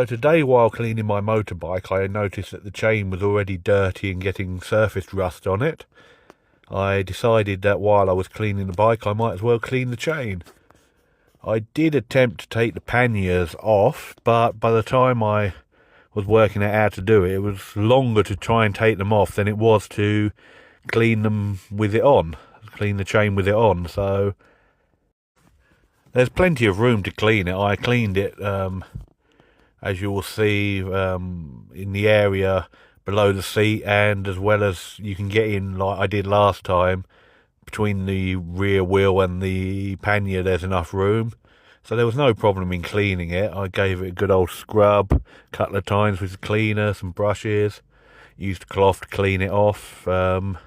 So today, while cleaning my motorbike, I noticed that the chain was already dirty and getting surface rust on it. I decided that while I was cleaning the bike, I might as well clean the chain. I did attempt to take the panniers off, but by the time I was working out how to do it, it was longer to try and take them off than it was to clean them with it on, clean the chain with it on. So there's plenty of room to clean it. I cleaned it, as you will see, in the area below the seat, and as well as you can get in like I did last time, between the rear wheel and the pannier there's enough room. So there was no problem in cleaning it. I gave it a good old scrub a couple of times with the cleaner, some brushes, used a cloth to clean it off, and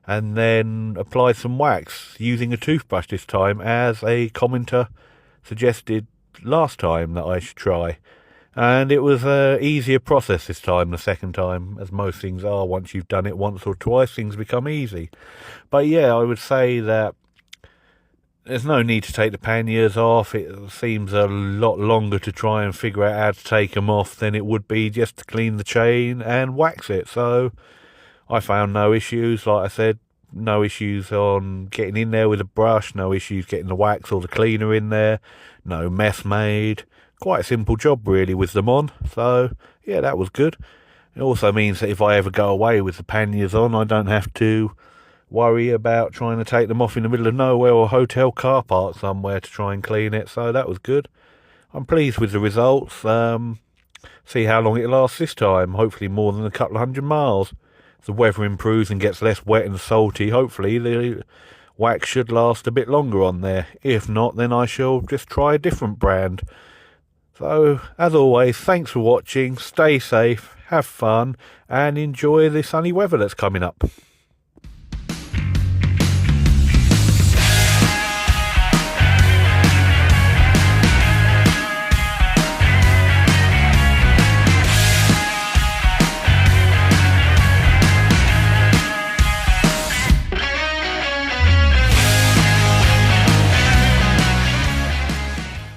then applied some wax using a toothbrush this time, as a commenter suggested last time that I should try. And it was an easier process this time, the second time, as most things are. Once you've done it once or twice, things become easy. But yeah, I would say that there's no need to take the panniers off. It seems a lot longer to try and figure out how to take them off than it would be just to clean the chain and wax it. So I found no issues. Like I said, no issues on getting in there with a brush, no issues getting the wax or the cleaner in there, no mess made. Quite a simple job really with them on. So yeah, that was good. It also means that if I ever go away with the panniers on, I don't have to worry about trying to take them off in the middle of nowhere or a hotel car park somewhere to try and clean it. So that was good. I'm pleased with the results. See how long it lasts this time. Hopefully more than a couple of 100 miles. If the weather improves and gets less wet and salty, hopefully the wax should last a bit longer on there. If not, then I shall just try a different brand. So, as always, thanks for watching, stay safe, have fun, and enjoy the sunny weather that's coming up.